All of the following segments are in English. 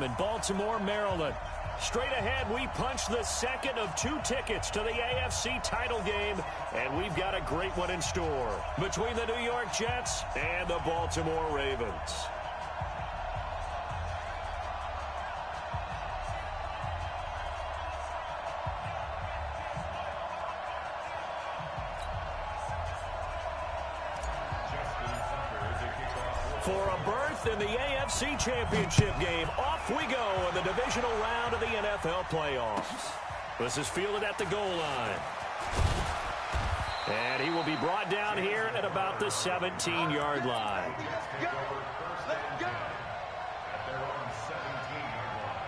in Baltimore, Maryland. Straight ahead, we punch the second of 2 tickets to the AFC title game, and we've got a great one in store between the New York Jets and the Baltimore Ravens. For a berth in the AFC Championship game, off we go in the divisional round of the NFL playoffs. This is fielded at the goal line. And he will be brought down here at about the 17-yard line. Let's go. At their own 17-yard line.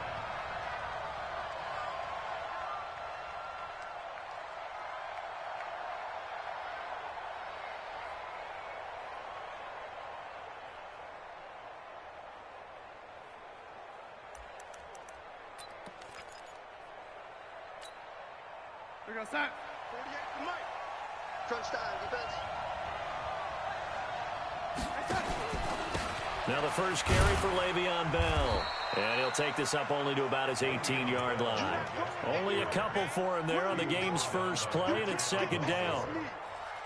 We're going to start. 48 to Mike. Crunch time, defense. Now the first carry for Le'Veon Bell. And he'll take this up only to about his 18-yard line. Only a couple for him there on the game's first play, and it's second down.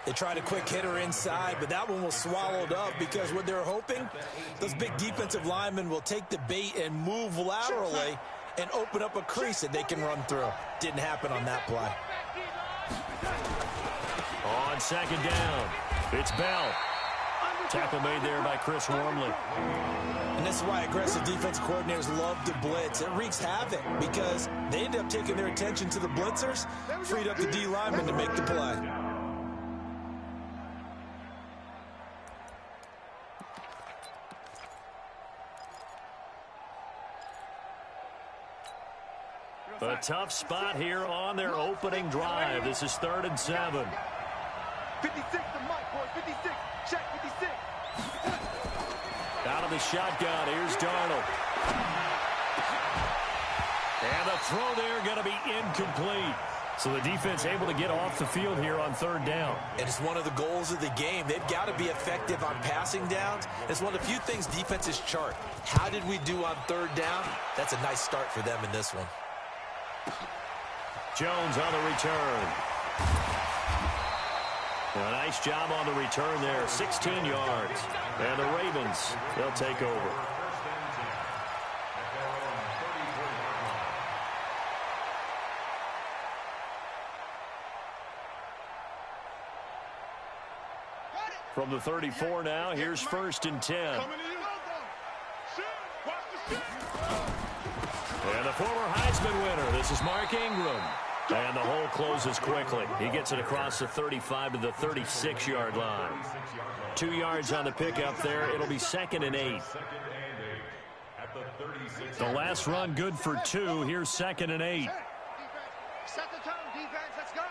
They tried a quick hitter inside, but that one was swallowed up because what they're hoping, those big defensive linemen will take the bait and move laterally and open up a crease that they can run through. Didn't happen on that play. On second down, it's Bell. Tackle made there by Chris Wormley. And this is why aggressive defense coordinators love to blitz. It wreaks havoc because they end up taking their attention to the blitzers, freed up the D lineman to make the play. A tough spot here on their opening drive. This is 3rd and 7. 56 to Mike, boys. 56. Check 56. Out of the shotgun, here's Darnold. And the throw there going to be incomplete. So the defense able to get off the field here on 3rd down. And it's one of the goals of the game. They've got to be effective on passing downs. It's one of the few things defenses chart. How did we do on 3rd down? That's a nice start for them in this one. Jones on the return. A nice job on the return there, 16 yards. And the Ravens, they'll take over. From the 34 now, here's 1st and 10. And the former Heisman winner, this is Mark Ingram. And the hole closes quickly. He gets it across the 35 to the 36-yard line. 2 yards on the pickup there. It'll be 2nd and 8. The last run good for 2. Here's 2nd and 8. Set the tone, defense. Let's go.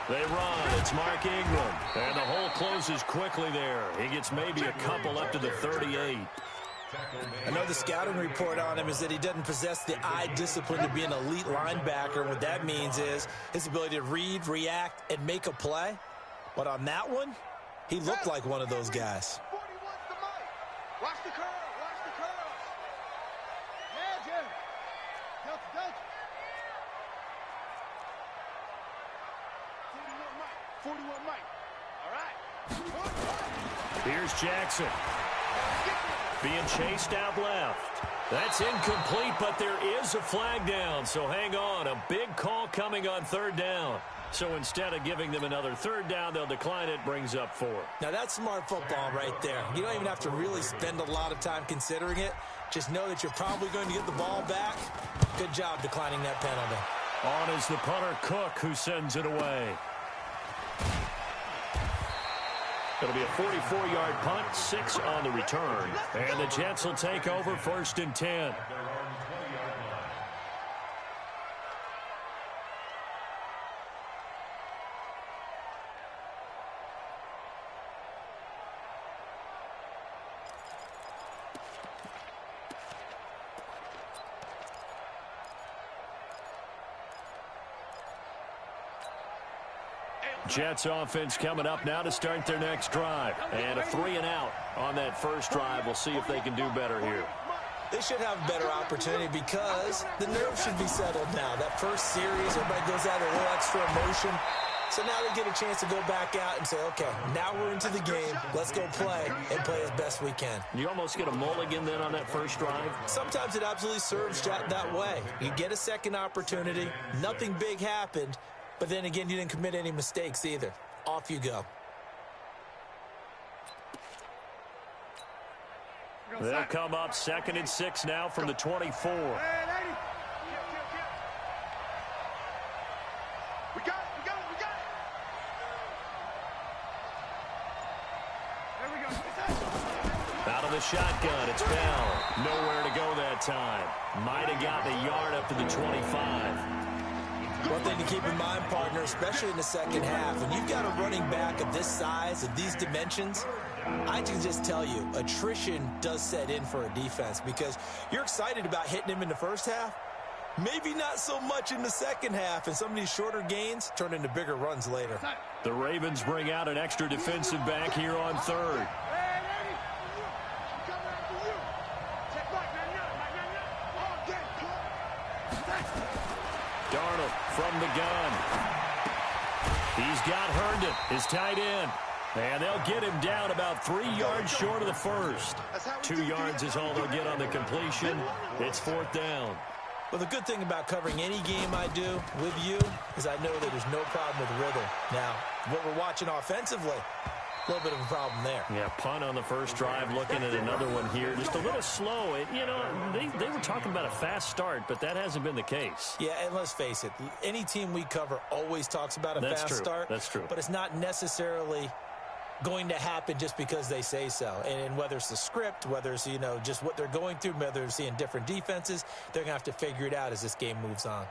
They run. It's Mark Ingram. And the hole closes quickly there. He gets maybe a couple up to the 38. I know the scouting report on him is that he doesn't possess the eye discipline to be an elite linebacker. What that means is his ability to read, react, and make a play. But on that one, he looked like one of those guys. 41 to Mike. Watch the curl. Watch the curls. Yeah, Jim. Don't. 41 Mike. All right. Here's Jackson. Being chased out left. That's incomplete, but there is a flag down, so hang on. A big call coming on 3rd down. So instead of giving them another 3rd down, they'll decline it, brings up 4. Now, that's smart football right there. You don't even have to really spend a lot of time considering it. Just know that you're probably going to get the ball back. Good job declining that penalty. On is the punter, Cook, who sends it away. It'll be a 44-yard punt, 6 on the return. And the Jets will take over 1st and 10. Jets offense coming up now to start their next drive. And a 3 and out on that first drive. We'll see if they can do better here. They should have a better opportunity because the nerves should be settled now. That first series, everybody goes out a little extra emotion. So now they get a chance to go back out and say, okay, now we're into the game. Let's go play and play as best we can. You almost get a mulligan then on that first drive? Sometimes it absolutely serves that way. You get a second opportunity. Nothing big happened. But then again, you didn't commit any mistakes either. Off you go. They'll come up 2nd and 6 now from the 24. We got it, we got it, we got it. There we go. Out of the shotgun, it's Bell. Nowhere to go that time. Might have gotten a yard up to the 25. One thing to keep in mind, partner, especially in the second half, when you've got a running back of this size, of these dimensions, I can just tell you, attrition does set in for a defense because you're excited about hitting him in the first half. Maybe not so much in the second half, and some of these shorter gains turn into bigger runs later. The Ravens bring out an extra defensive back here on 3rd. Darnold from the gun. He's got Herndon, his tight end. And they'll get him down about 3 yards short of the first. 2 yards is all they'll get on the completion. It's 4th down. Well, the good thing about covering any game I do with you is I know that there's no problem with rhythm. Now, what we're watching offensively, a little bit of a problem there. Yeah, punt on the first drive, looking at another one here. Just a little slow. You know, they were talking about a fast start, but that hasn't been the case. Yeah, and let's face it, any team we cover always talks about a fast start. That's true. But it's not necessarily going to happen just because they say so. And whether it's the script, whether it's, you know, just what they're going through, whether they're seeing different defenses, they're going to have to figure it out as this game moves on.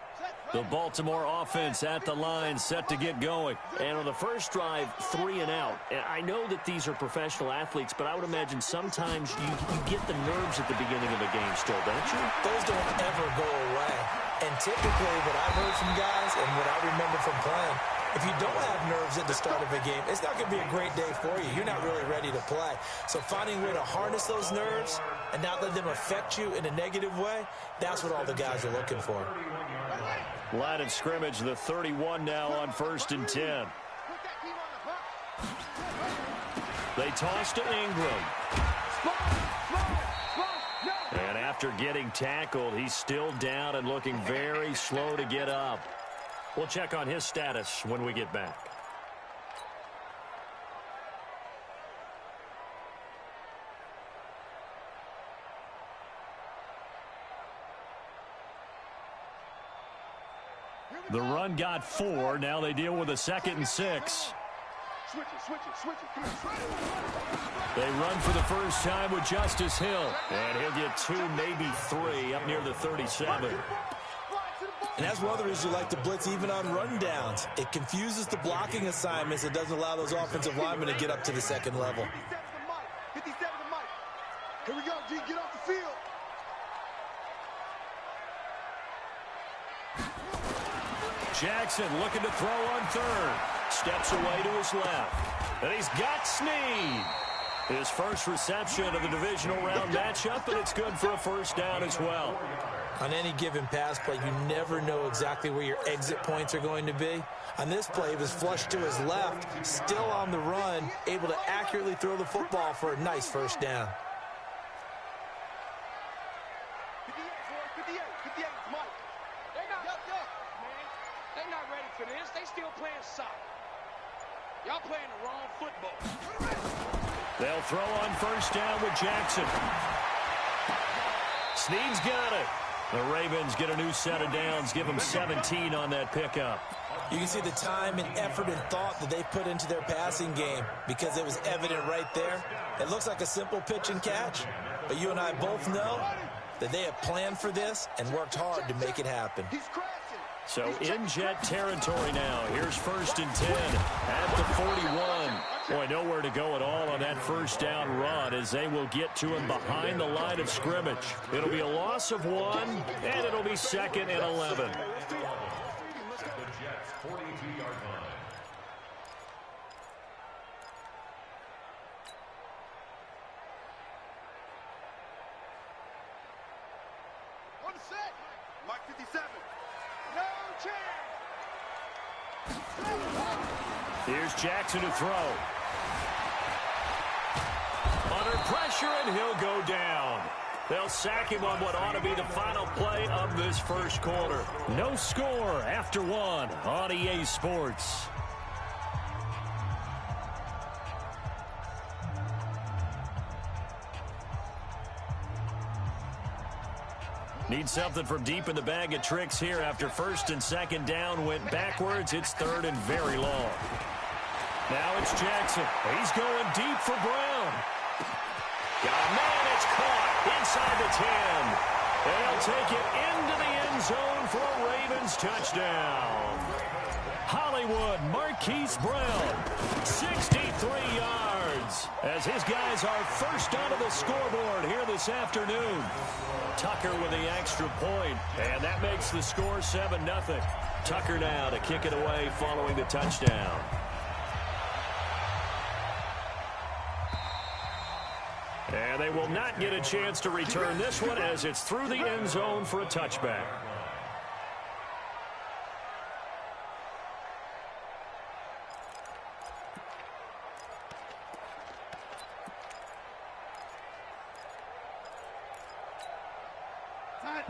The Baltimore offense at the line, set to get going. And on the first drive, 3 and out. And I know that these are professional athletes, but I would imagine sometimes you get the nerves at the beginning of a game still, don't you? Those don't ever go away. And typically what I've heard from guys and what I remember from playing, if you don't have nerves at the start of a game, it's not going to be a great day for you. You're not really ready to play. So finding a way to harness those nerves and not let them affect you in a negative way, that's what all the guys are looking for. Line of scrimmage, the 31 now on 1st and 10. They toss to Ingram. And after getting tackled, he's still down and looking very slow to get up. We'll check on his status when we get back. The run got 4. Now they deal with a 2nd and 6. They run for the first time with Justice Hill. And he'll get 2, maybe 3 up near the 37. And that's one of the reasons you like to blitz even on rundowns. It confuses the blocking assignments. It doesn't allow those offensive linemen to get up to the second level. 57 to Mike. Here we go, G. Get off the field. Jackson looking to throw on 3rd. Steps away to his left. And he's got Snead. His first reception of the divisional round matchup, and it's good for a first down as well. On any given pass play, you never know exactly where your exit points are going to be. On this play, he was flushed to his left, still on the run, able to accurately throw the football for a nice first down. 58, Mike. They're not ready for this. They still playing soccer. Y'all playing the wrong football. They'll throw on first down with Jackson. Snead's got it. The Ravens get a new set of downs, give them 17 on that pickup. You can see the time and effort and thought that they put into their passing game because it was evident right there. It looks like a simple pitch and catch, but you and I both know that they have planned for this and worked hard to make it happen. So in jet territory now. Here's 1st and 10 at the 41. Boy, nowhere to go at all on that first down run as they will get to him behind the line of scrimmage. It'll be a loss of 1, and it'll be 2nd and 11. set. Mike 57. No chance. Here's Jackson to throw. Under pressure, and he'll go down. They'll sack him on what ought to be the final play of this first quarter. No score after one on EA Sports. Need something from deep in the bag of tricks here after first and second down went backwards. It's third and very long. Now it's Jackson. He's going deep for Brown. Got a man, it's caught inside the 10. And he'll take it into the end zone for a Ravens touchdown. Hollywood Marquise Brown, 63 yards, as his guys are first onto the scoreboard here this afternoon. Tucker with the extra point, and that makes the score 7-0. Tucker now to kick it away following the touchdown. And they will not get a chance to return this one as it's through the end zone for a touchback.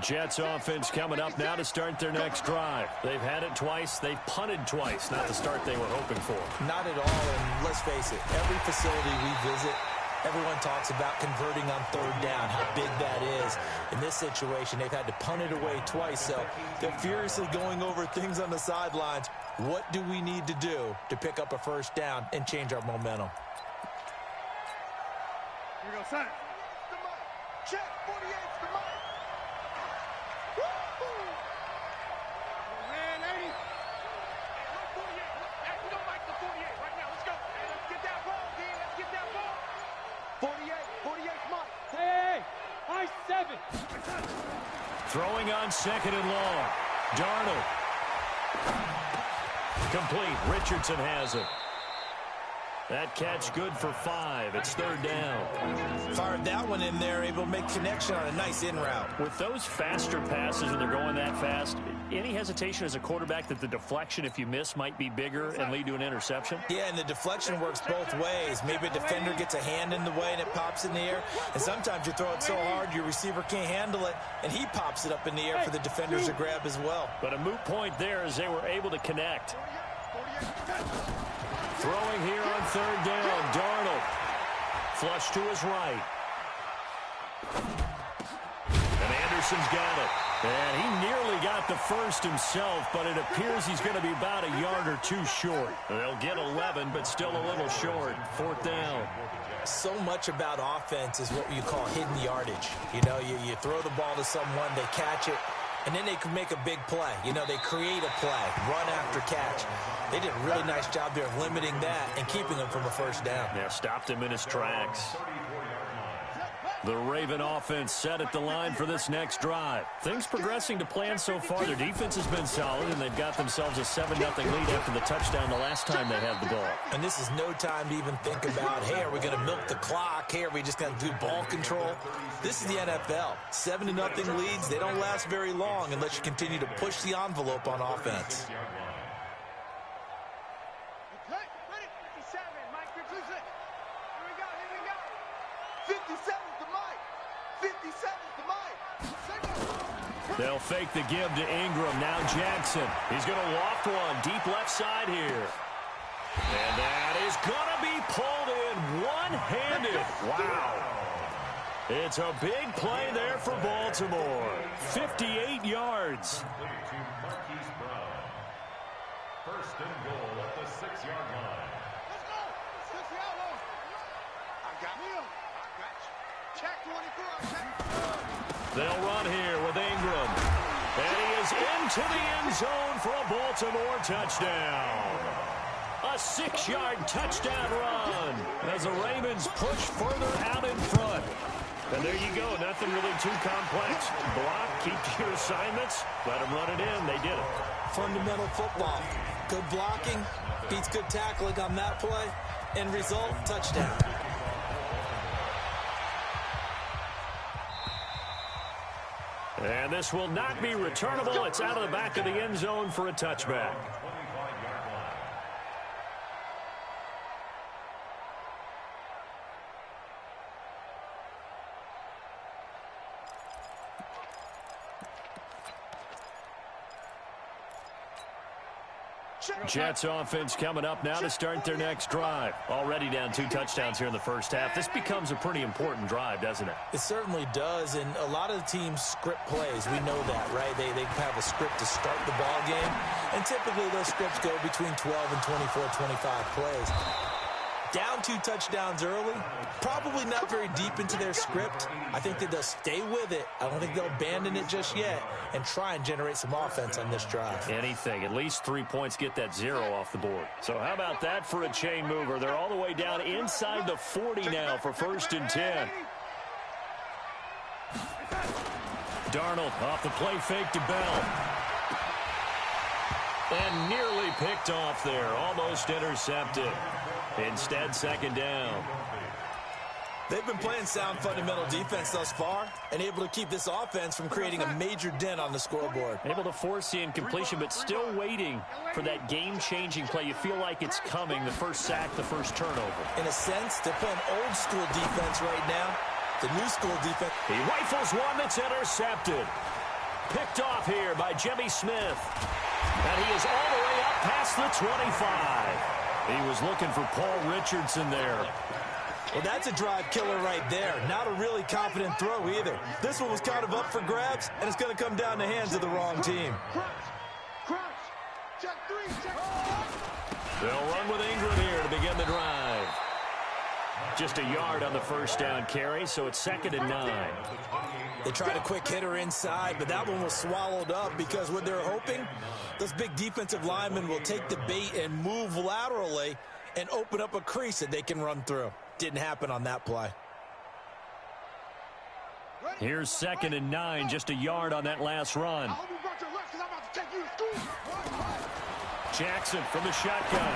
Jets offense coming up now to start their next drive. They've had it twice. They've punted twice. Not the start they were hoping for. Not at all, and let's face it, every facility we visit, everyone talks about converting on third down, how big that is. In this situation, they've had to punt it away twice, so they're furiously going over things on the sidelines. What do we need to do to pick up a first down and change our momentum? Here we go, son. The mic. Check. 48's the mic. Woo-hoo. Man, 80. Look, 48. Look, we don't like the 48 right now. Let's go. Hey, let's get that ball, D. Let's get that ball. 48's Mike. Hey, high 7. Throwing on second and long. Darnold. Complete. Richardson has it. That catch good for 5. It's third down. Fired that one in there, able to make connection on a nice in route. With those faster passes and they're going that fast, any hesitation as a quarterback that the deflection, if you miss, might be bigger and lead to an interception? Yeah, and the deflection works both ways. Maybe a defender gets a hand in the way and it pops in the air. And sometimes you throw it so hard your receiver can't handle it, and he pops it up in the air for the defenders to grab as well. But a moot point there as they were able to connect. Throwing here on third down, Darnold. Flush to his right. And Anderson's got it. And he nearly got the first himself, but it appears he's going to be about a yard or two short. They'll get 11, but still a little short. Fourth down. So much about offense is what you call hidden yardage. You know, you throw the ball to someone, they catch it, and then they can make a big play. You know, they create a play, run after catch. They did a really nice job there of limiting that and keeping him from a first down. Yeah, stopped him in his tracks. The Raven offense set at the line for this next drive. Things progressing to plan so far. Their defense has been solid, and they've got themselves a 7-0 lead after the touchdown the last time they had the ball. And this is no time to even think about, hey, are we going to milk the clock? Hey, are we just going to do ball control? This is the NFL. 7-0 leads, they don't last very long unless you continue to push the envelope on offense. Okay, ready? 57, Mike 56. Here we go, here we go. 57's the mic. 57's the mic. They'll fake the give to Ingram. Now Jackson. He's going to loft one deep left side here. And that is going to be pulled in one-handed. Wow. It's a big play there for Baltimore. 58 yards. First and goal at the 6-yard line. Let's go. 6 yard. I got him. I got you. Check 24. Check. They'll run here with Ingram. And he is into the end zone for a Baltimore touchdown. A 6-yard touchdown run as the Ravens push further out in front. And there you go. Nothing really too complex. Block, keep to your assignments, let them run it in. They did it. Fundamental football. Good blocking, beats good tackling on that play. End result, touchdown. And this will not be returnable. It's out of the back of the end zone for a touchback. Jets offense coming up now to start their next drive. Already down 2 touchdowns here in the first half. This becomes a pretty important drive, doesn't it? It certainly does, and a lot of the teams script plays. We know that, right? They have a script to start the ball game, and typically those scripts go between 12 and 24, 25 plays. Down 2 touchdowns early, probably not very deep into their script. I think that they'll stay with it. I don't think they'll abandon it just yet and try and generate some offense on this drive. Anything. At least 3 points, get that 0 off the board. So how about that for a chain mover? They're all the way down inside the 40 now for 1st and 10. Darnold off the play fake to Bell. And nearly picked off there. Almost intercepted. Instead, 2nd down. They've been playing sound fundamental defense thus far and able to keep this offense from creating a major dent on the scoreboard. Able to force the incompletion, but still waiting for that game-changing play. You feel like it's coming, the first sack, the first turnover. In a sense, they're playing old-school defense right now. The new-school defense. He rifles one that's intercepted. Picked off here by Jimmy Smith. And he is all the way up past the 25. He was looking for Paul Richardson there. Well, that's a drive killer right there. Not a really confident throw either. This one was kind of up for grabs, and it's going to come down the hands of the wrong team. They'll run with Ingram here to begin the drive. Just a yard on the first down carry, so it's 2nd and 9. They tried a quick hitter inside, but that one was swallowed up because what they're hoping, those big defensive linemen will take the bait and move laterally and open up a crease that they can run through. Didn't happen on that play. Here's 2nd and 9, just a yard on that last run. Jackson from the shotgun.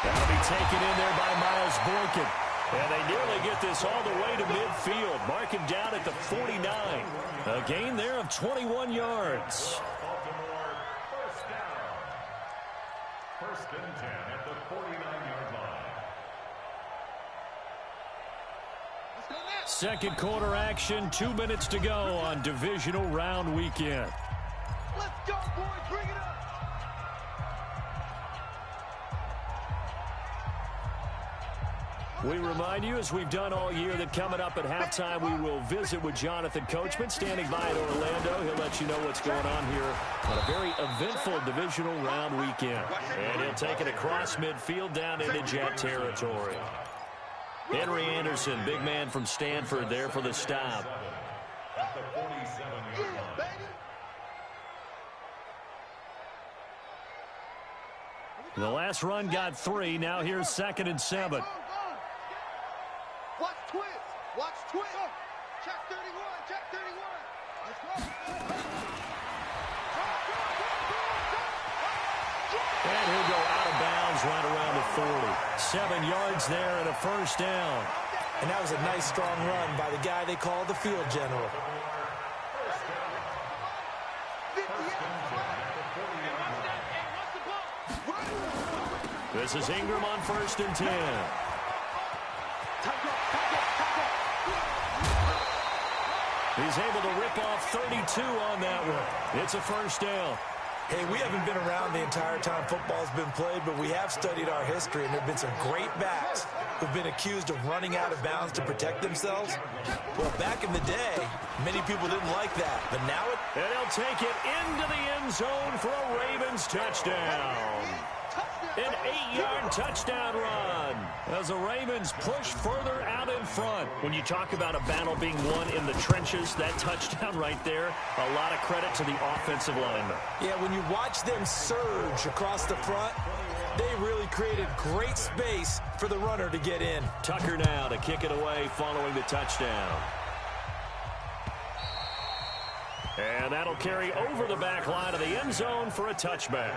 That'll be taken in there by Miles Boykin. And they nearly get this all the way to midfield. Mark him down at the 49. A gain there of 21 yards. Baltimore, 1st down. 1st and 10 at the 49-yard line. Second quarter action, 2 minutes to go on divisional round weekend. Let's go, boys. Bring it up. We remind you, as we've done all year, that coming up at halftime, we will visit with Jonathan Coachman, standing by in Orlando. He'll let you know what's going on here on a very eventful divisional round weekend. And he'll take it across midfield down into Jet territory. Henry Anderson, big man from Stanford, there for the stop. At the 47-yard line. The last run got 3. Now here's 2nd and 7. Watch twist. Watch twist. Check 31. Check 31. Let's go. And he'll go out of bounds right around the 40. 7 yards there and a first down. And that was a nice, strong run by the guy they call the field general. This is Ingram on 1st and 10. He's able to rip off 32 on that one. It's a first down. Hey, we haven't been around the entire time football's been played, but we have studied our history, and there have been some great backs who've been accused of running out of bounds to protect themselves. Well, back in the day, many people didn't like that, but now it... And he'll take it into the end zone for a Ravens touchdown. An 8-yard touchdown run as the Ravens push further out in front. When you talk about a battle being won in the trenches, that touchdown right there, a lot of credit to the offensive linemen. Yeah, when you watch them surge across the front, they really created great space for the runner to get in. Tucker now to kick it away following the touchdown. And that'll carry over the back line of the end zone for a touchback.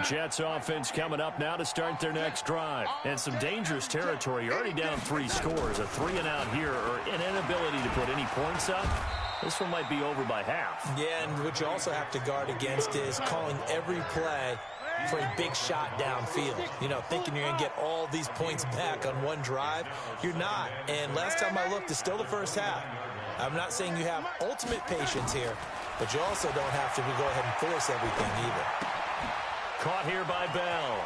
Jets offense coming up now to start their next drive. And some dangerous territory. You're already down 3 scores. A 3-and-out here or an inability to put any points up. This one might be over by half. Yeah, and what you also have to guard against is calling every play for a big shot downfield. You know, thinking you're going to get all these points back on one drive. You're not. And last time I looked, it's still the first half. I'm not saying you have ultimate patience here, but you also don't have to go ahead and force everything either. Caught here by Bell.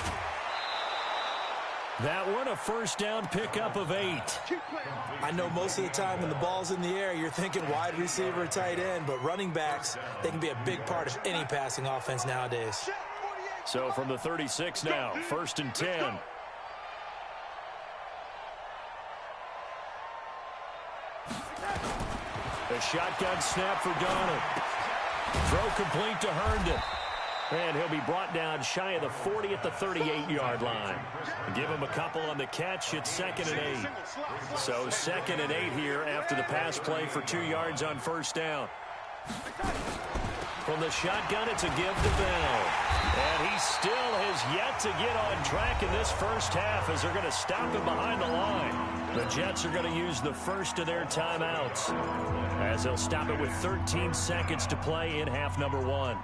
That one a first down pickup of 8. I know most of the time when the ball's in the air, you're thinking wide receiver, tight end, but running backs, they can be a big part of any passing offense nowadays. So from the 36 now, 1st and 10. A shotgun snap for Donald. Throw complete to Herndon. And he'll be brought down shy of the 40 at the 38-yard line. Give him a couple on the catch. It's 2nd and 8. So 2nd and 8 here after the pass play for 2 yards on first down. From the shotgun, it's a give to Bell. And he still has yet to get on track in this first half as they're going to stop him behind the line. The Jets are going to use the first of their timeouts as they'll stop it with 13 seconds to play in half number 1.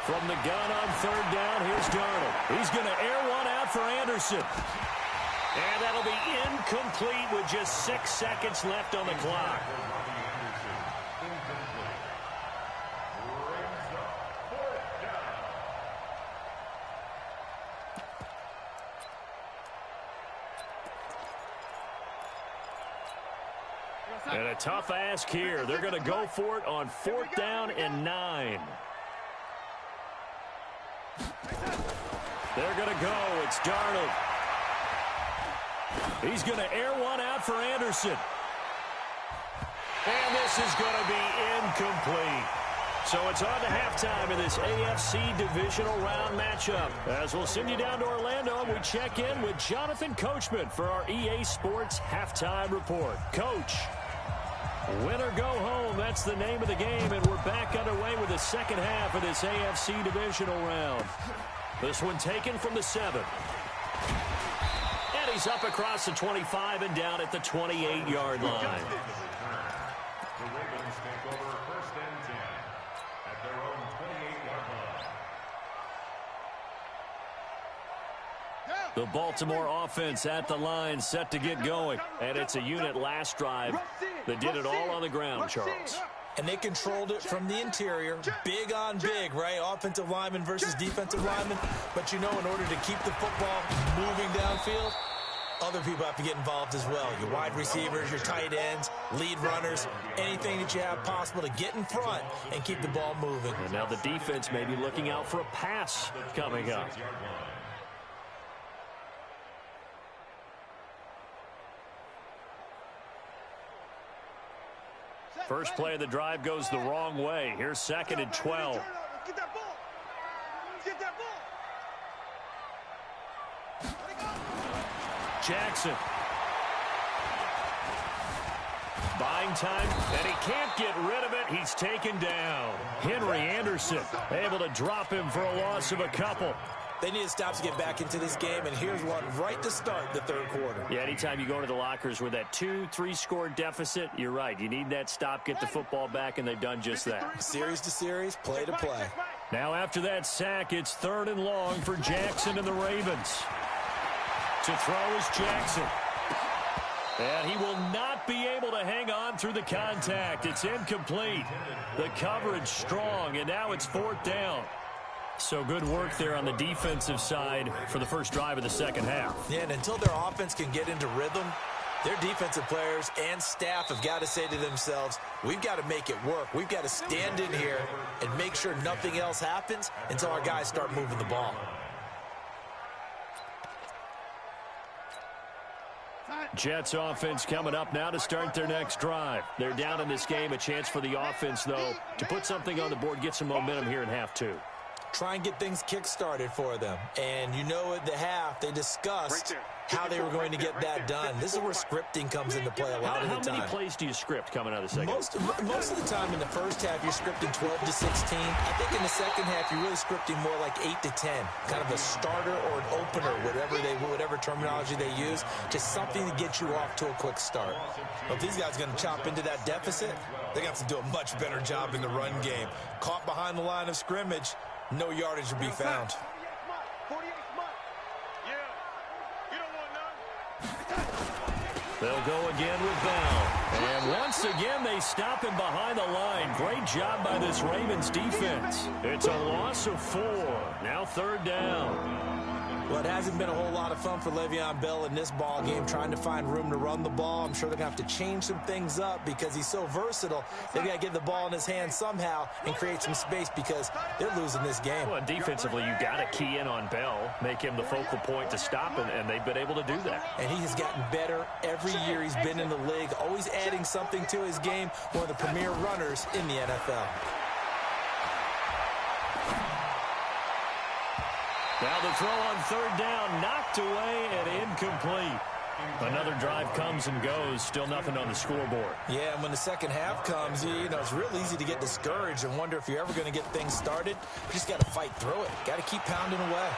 From the gun on 3rd down, here's Darnold. He's going to air one out for Anderson. And that'll be incomplete with just 6 seconds left on the clock. And a tough ask here. They're going to go for it on 4th down and 9. They're going to go. It's Darnold. He's going to air one out for Anderson. And this is going to be incomplete. So it's on to halftime in this AFC divisional round matchup. As we'll send you down to Orlando, and we check in with Jonathan Coachman for our EA Sports Halftime Report. Coach, win or go home, that's the name of the game, and we're back underway with the second half of this AFC divisional round. This one taken from the 7. And he's up across the 25 and down at the 28-yard line. The Ravens take over 1st and 10 at their own 28-yard line. The Baltimore offense at the line, set to get going. And it's a unit last drive that did it all on the ground, Charles. And they controlled it from the interior. Big on big, right? Offensive lineman versus defensive lineman. But you know, in order to keep the football moving downfield, other people have to get involved as well. Your wide receivers, your tight ends, lead runners, anything that you have possible to get in front and keep the ball moving. And now the defense may be looking out for a pass coming up. First play of the drive goes the wrong way. Here's 2nd and 12. Get that ball. Get that ball. Jackson. Buying time, and he can't get rid of it. He's taken down. Henry Anderson able to drop him for a loss of a couple. They need to stop to get back into this game, and here's one right to start the 3rd quarter. Yeah, anytime you go into the lockers with that 2-3 score deficit, you're right. You need that stop, get the football back, and they've done just that. Series to series, play to play. Now after that sack, it's 3rd and long for Jackson and the Ravens. To throw is Jackson. And he will not be able to hang on through the contact. It's incomplete. The coverage strong, and now it's 4th down. So good work there on the defensive side for the first drive of the second half. Yeah, and until their offense can get into rhythm, Their defensive players and staff have got to say to themselves, we've got to make it work. We've got to stand in here and make sure nothing else happens until our guys start moving the ball. Jets offense coming up now to start their next drive. They're down in this game. A chance for the offense, though, to put something on the board, get some momentum here in half two. Try and get things kick-started for them. And you know at the half, they discussed how they were going to get that done. This is where scripting comes into play a lot of the time. How many plays do you script coming out of the second? Most of the time in the first half, you're scripting 12 to 16. I think in the second half, you're really scripting more like 8 to 10. Kind of a starter or an opener, whatever terminology they use. Just something to get you off to a quick start. Well, if these guys are going to chop into that deficit, they're going to have to do a much better job in the run game. Caught behind the line of scrimmage, no yardage will be found. They'll go again with Bell. And once again, they stop him behind the line. Great job by this Ravens defense. It's a loss of 4. Now third down. Well, it hasn't been a whole lot of fun for Le'Veon Bell in this ball game, trying to find room to run the ball. I'm sure they're going to have to change some things up because he's so versatile. They've got to get the ball in his hands somehow and create some space because they're losing this game. Well, defensively, you got to key in on Bell, make him the focal point to stop him, and they've been able to do that. And he has gotten better every year he's been in the league, always adding something to his game, one of the premier runners in the NFL. Now the throw on third down, knocked away and incomplete. Another drive comes and goes, still nothing on the scoreboard. Yeah, and when the second half comes, you know, it's real easy to get discouraged and wonder if you're ever going to get things started. You just got to fight through it. Got to keep pounding away.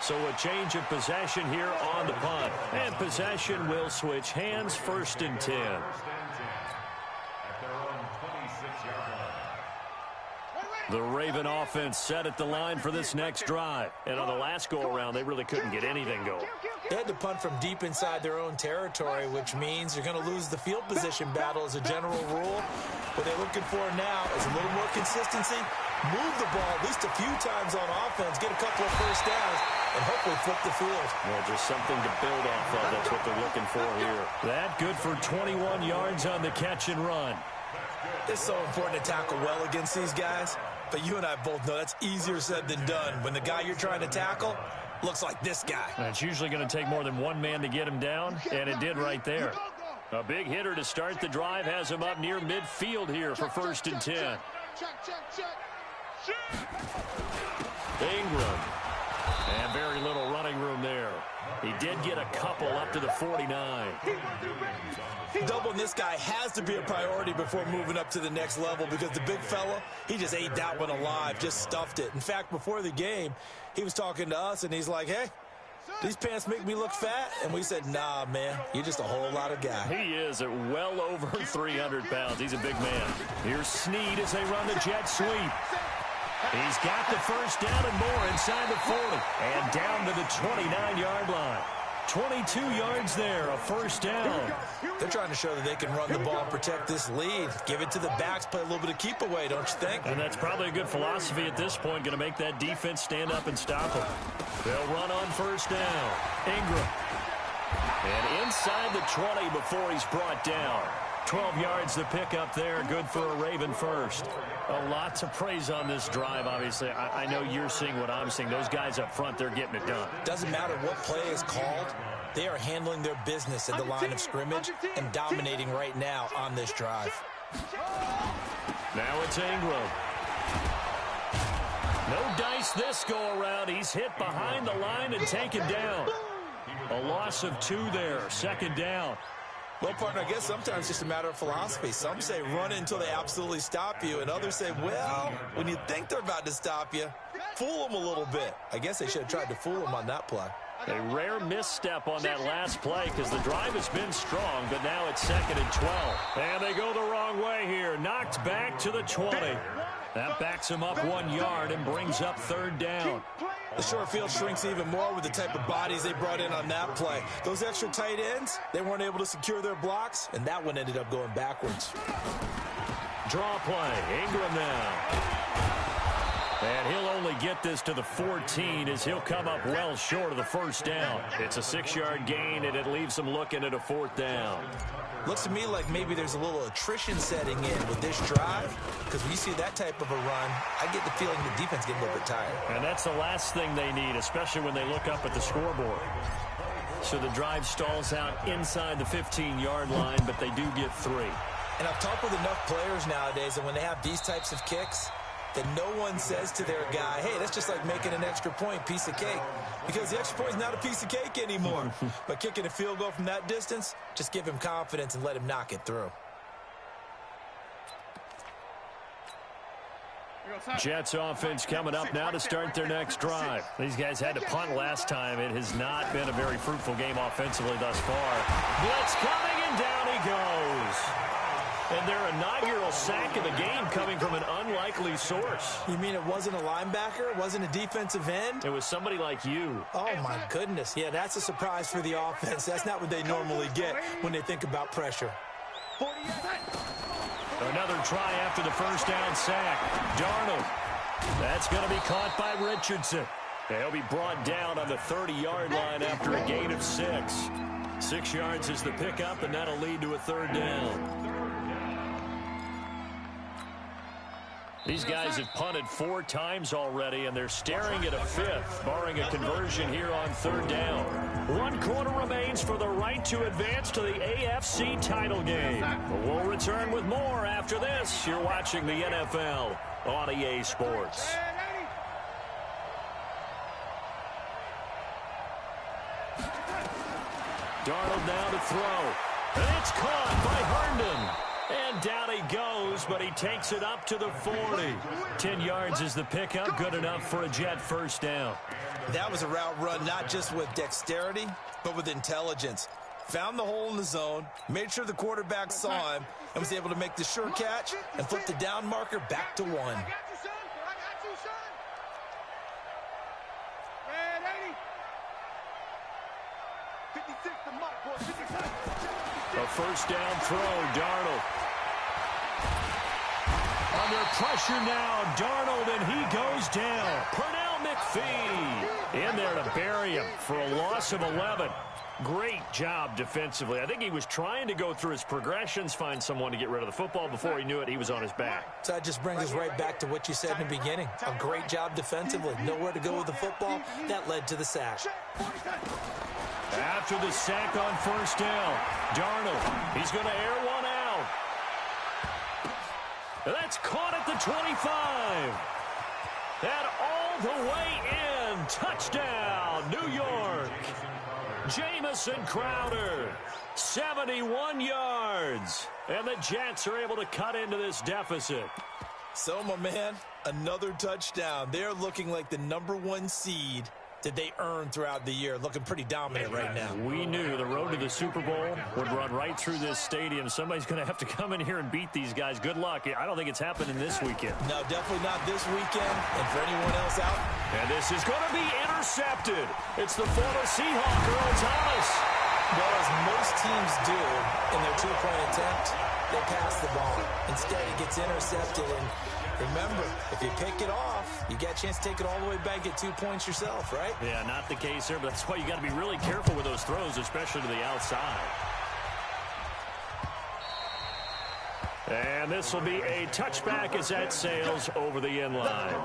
So a change of possession here on the punt. And possession will switch hands, 1st and 10. The Raven offense set at the line for this next drive. And on the last go-around, they really couldn't get anything going. They had to punt from deep inside their own territory, which means you're going to lose the field position battle as a general rule. What they're looking for now is a little more consistency, move the ball at least a few times on offense, get a couple of first downs, and hopefully flip the field. Well, just something to build off of. That's what they're looking for here. That good for 21 yards on the catch and run. It's so important to tackle well against these guys. But you and I both know that's easier said than done. When the guy you're trying to tackle looks like this guy. And it's usually going to take more than one man to get him down, and it did right there. A big hitter to start the drive has him up near midfield here for 1st and 10. Ingram. And very little running room there. He did get a couple up to the 49. Doubling this guy has to be a priority before moving up to the next level because the big fella, he just ate that one alive, just stuffed it. In fact, before the game, he was talking to us, and he's like, hey, these pants make me look fat? And we said, nah, man, you're just a whole lot of guy. He is at well over 300 pounds. He's a big man. Here's Snead as they run the jet sweep. He's got the first down and more inside the 40. And down to the 29-yard line. 22 yards there, a first down. They're trying to show that they can run the ball and protect this lead. Give it to the backs, play a little bit of keep away, don't you think? And that's probably a good philosophy at this point, going to make that defense stand up and stop them. They'll run on first down. Ingram. And inside the 20 before he's brought down. 12 yards to pick up there, good for a Raven first. A lot to praise on this drive, obviously. I know you're seeing what I'm seeing. Those guys up front, they're getting it done. Doesn't matter what play is called. They are handling their business at the line of scrimmage and dominating right now on this drive. Now it's Ingram. No dice this go-around. He's hit behind the line and taken down. A loss of 2 there, 2nd down. Well, partner, I guess sometimes it's just a matter of philosophy. Some say run it until they absolutely stop you, and others say, well, when you think they're about to stop you, fool them a little bit. I guess they should have tried to fool them on that play. A rare misstep on that last play because the drive has been strong, but now it's 2nd and 12. And they go the wrong way here. Knocked back to the 20. That backs him up 1 yard and brings up 3rd down. The short field shrinks even more with the type of bodies they brought in on that play. Those extra tight ends, they weren't able to secure their blocks, and that one ended up going backwards. Draw play. Ingram now. And he'll only get this to the 14 as he'll come up well short of the first down. It's a 6-yard gain, and it leaves him looking at a 4th down. Looks to me like maybe there's a little attrition setting in with this drive, because when you see that type of a run, I get the feeling the defense getting a little bit tired. And that's the last thing they need, especially when they look up at the scoreboard. So the drive stalls out inside the 15-yard line, but they do get 3. And I've talked with enough players nowadays, and when they have these types of kicks, that no one says to their guy, hey, that's just like making an extra point, piece of cake. Because the extra point is not a piece of cake anymore. But kicking a field goal from that distance, just give him confidence and let him knock it through. Jets offense coming up now to start their next drive. These guys had to punt last time. It has not been a very fruitful game offensively thus far. Blitz coming, and down he goes. And their inaugural sack of the game coming from an unlikely source. You mean it wasn't a linebacker? It wasn't a defensive end? It was somebody like you. Oh, my goodness. Yeah, that's a surprise for the offense. That's not what they normally get when they think about pressure. Another try after the first down sack. Darnold. That's going to be caught by Richardson. He'll be brought down on the 30-yard line after a gain of 6. 6 yards is the pickup, and that'll lead to a 3rd down. These guys have punted 4 times already, and they're staring at a 5th, barring a conversion here on 3rd down. 1 quarter remains for the right to advance to the AFC title game. We'll return with more after this. You're watching the NFL on EA Sports. Darnold now to throw. And it's caught by Herndon. And down he goes, but he takes it up to the 40. 10 yards is the pickup, good enough for a Jet first down. That was a route run not just with dexterity, but with intelligence. Found the hole in the zone, made sure the quarterback saw him, and was able to make the sure catch and flip the down marker back to 1. A first down throw, Darnold. Under pressure now, Darnold, and he goes down. Pernell McPhee in there to bury him for a loss of 11. Great job defensively. I think he was trying to go through his progressions, find someone to get rid of the football. Before he knew it, he was on his back. So that just brings us right back to what you said in the beginning. A great job defensively. Nowhere to go with the football. That led to the sack. After the sack on first down, Darnold, he's going to air one out. That's caught at the 25. And all the way in. Touchdown, New York. Jamison Crowder, 71 yards. And the Jets are able to cut into this deficit. So, my man, another touchdown. They're looking like the #1 seed that they earned throughout the year. Looking pretty dominant right now. We knew the road to the Super Bowl would run right through this stadium. Somebody's going to have to come in here and beat these guys. Good luck. I don't think it's happening this weekend. No, definitely not this weekend. And for anyone else out. And this is going to be intercepted. It's the former Seahawk, Earl Thomas. Well, as most teams do in their 2-point attempt, they pass the ball. Instead, it gets intercepted. And remember, if you pick it off, you get a chance to take it all the way back, get 2 points yourself, right? Yeah, not the case here, but that's why you got to be really careful with those throws, especially to the outside. And this will be a touchback as that sails over the end line.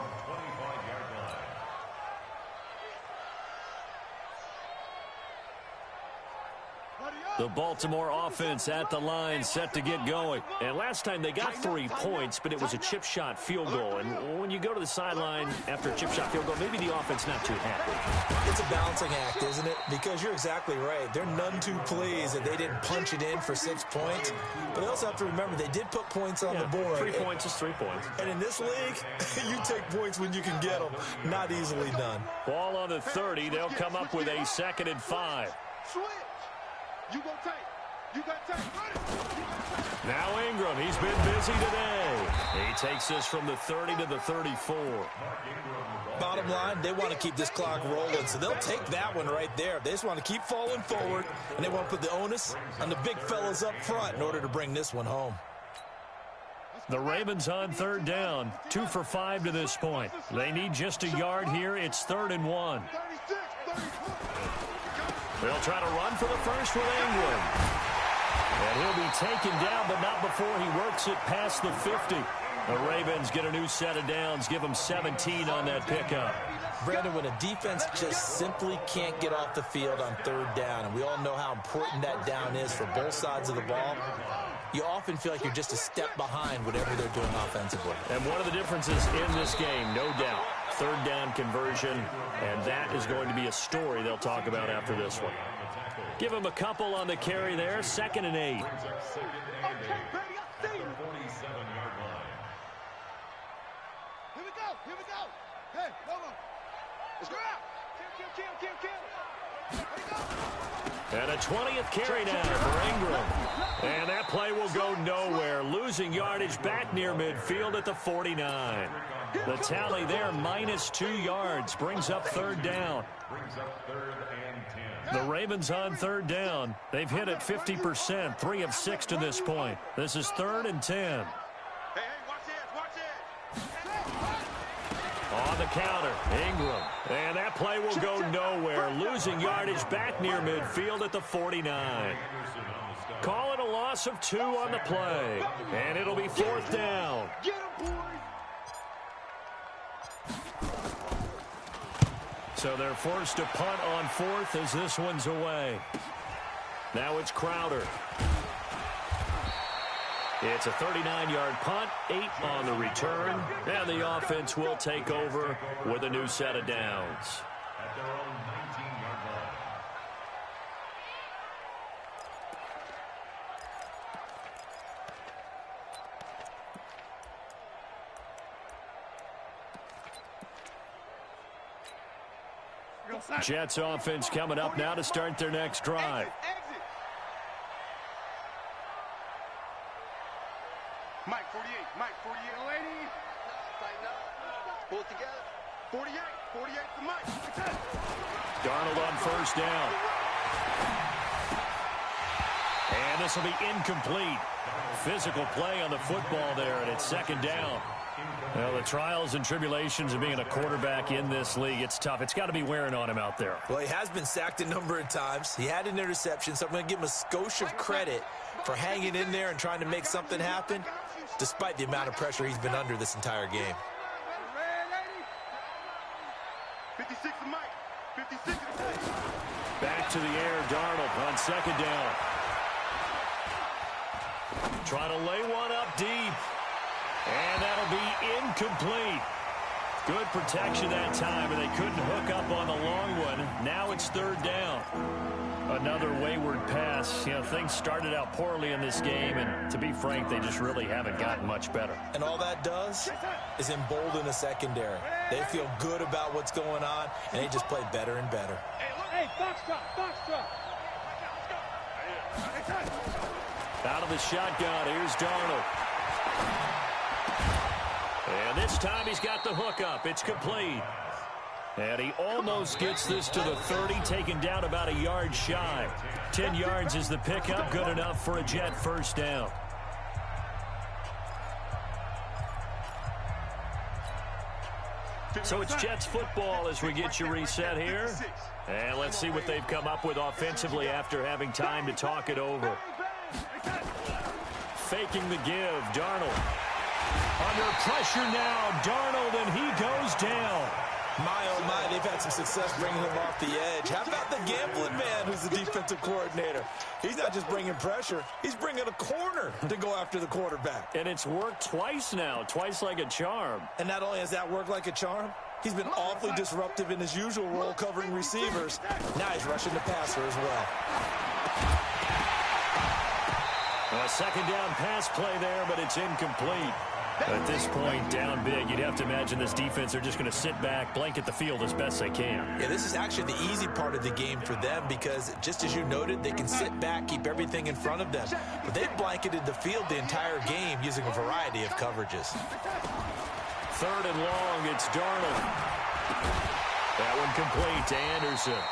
The Baltimore offense at the line, set to get going. And last time they got 3 points, but it was a chip shot field goal. And when you go to the sideline after a chip shot field goal, maybe the offense not too happy. It's a balancing act, isn't it? Because you're exactly right. They're none too pleased that they didn't punch it in for 6 points. But they also have to remember they did put points on the board. 3 points is 3 points. And in this league, you take points when you can get them. Not easily done. Ball on the 30. They'll come up with a 2nd and 5. Switch. You go tight. You got tight. Now Ingram, he's been busy today. He takes this from the 30 to the 34. Bottom line, they want to keep this clock rolling, so they'll take that one right there. They just want to keep falling forward, and they want to put the onus on the big fellas up front in order to bring this one home. The Ravens on third down, 2 for 5 to this point. They need just a yard here. It's 3rd and 1. They'll try to run for the first with Ingram. And he'll be taken down, but not before he works it past the 50. The Ravens get a new set of downs, give them 17 on that pickup. Brandon, when a defense just simply can't get off the field on third down, and we all know how important that down is for both sides of the ball, you often feel like you're just a step behind whatever they're doing offensively. And one of the differences in this game, no doubt, third down conversion, and that is going to be a story they'll talk about after this one. Give him a couple on the carry there, 2nd and 8. Here we go. Hey, no. Let's go out. Kill. And a 20th carry now for Ingram. And that play will go nowhere. Losing yardage back near midfield at the 49. The tally there, -2 yards. Brings up 3rd down. The Ravens on 3rd down. They've hit at 50%, 3 of 6 to this point. This is 3rd and 10. On the counter, Ingram. And that play will go nowhere. Losing yardage back near midfield at the 49. Call it a loss of 2 on the play. And it'll be 4th down. So they're forced to punt on 4th as this one's away. Now it's Crowder. It's a 39-yard punt, 8 on the return, and the offense will take over with a new set of downs. At their own 19-yard line. Jets offense coming up now to start their next drive. Mike 48, lady. Pull it together. 48 for Mike. Darnold on 1st down. And this will be incomplete. Physical play on the football there, and it's 2nd down. Well, the trials and tribulations of being a quarterback in this league, it's tough. It's got to be wearing on him out there. Well, he has been sacked a number of times. He had an interception, so I'm going to give him a skosh of credit for hanging in there and trying to make something happen, despite the amount of pressure he's been under this entire game. 56 to Mike. 56 to Mike. Back to the air, Darnold on 2nd down. Trying to lay one up deep. And that'll be incomplete. Good protection that time, and they couldn't hook up on the long one. Now it's 3rd down. Another wayward pass. You know, things started out poorly in this game, and to be frank, they just really haven't gotten much better. And all that does is embolden the secondary. They feel good about what's going on, and they just play better and better. Hey, box drop. Out of the shotgun, here's Darnold. And this time he's got the hookup. It's complete. And he almost gets this to the 30, taken down about a yard shy. 10 yards is the pickup, good enough for a Jet 1st down. So it's Jets football as we get you reset here. And let's see what they've come up with offensively after having time to talk it over. Faking the give, Darnold. Under pressure now, Darnold, and he goes down. My, oh my, they've had some success bringing him off the edge. How about the gambling man who's the defensive coordinator? He's not just bringing pressure, he's bringing a corner to go after the quarterback. And it's worked twice now, twice like a charm. And not only has that worked like a charm, he's been awfully disruptive in his usual role covering receivers. Now he's rushing the passer as well. A 2nd down pass play there, but it's incomplete. At this point, down big, you'd have to imagine this defense are just going to sit back, blanket the field as best they can. Yeah, this is actually the easy part of the game for them because, just as you noted, they can sit back, keep everything in front of them. But they've blanketed the field the entire game using a variety of coverages. 3rd and long, it's Darnold. That one complete to Anderson.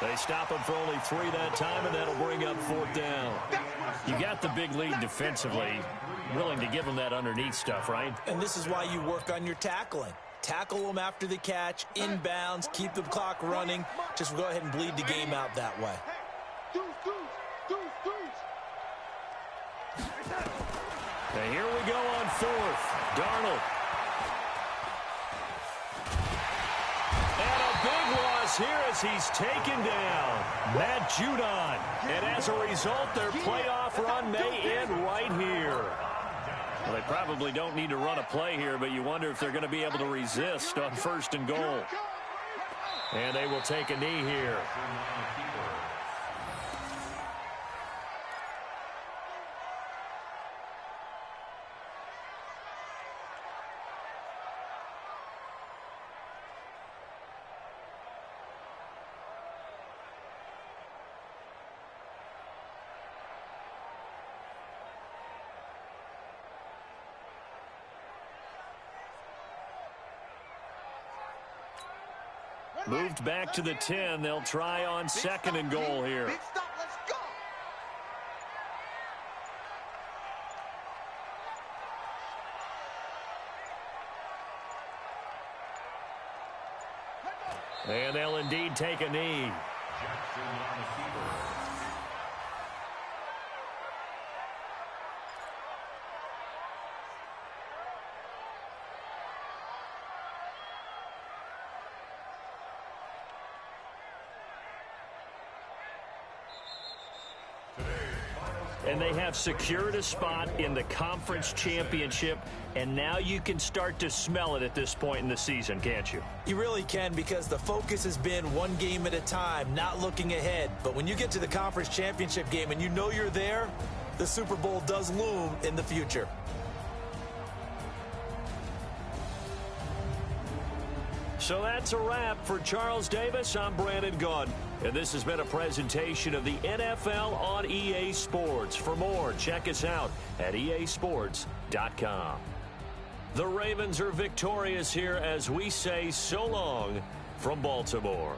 They stop him for only 3 that time, and that'll bring up 4th down. You got the big lead defensively, willing to give them that underneath stuff, right? And this is why you work on your tackling. Tackle them after the catch, inbounds, keep the clock running. Just go ahead and bleed the game out that way. And here we go on 4th. Darnold. And a big loss here as he's taken down. Matt Judon. And as a result, their playoff run may end right here. Well, they probably don't need to run a play here, but you wonder if they're going to be able to resist on 1st and goal. And they will take a knee here. Moved back to the 10. They'll try on 2nd and goal here. Big stop, let's go. And they'll indeed take a knee. And they have secured a spot in the conference championship, and now you can start to smell it at this point in the season, can't you? You really can, because the focus has been one game at a time, not looking ahead. But when you get to the conference championship game and you know you're there, the Super Bowl does loom in the future. So that's a wrap for Charles Davis. I'm Brandon Gaudin, and this has been a presentation of the NFL on EA Sports. For more, check us out at easports.com. The Ravens are victorious here as we say so long from Baltimore.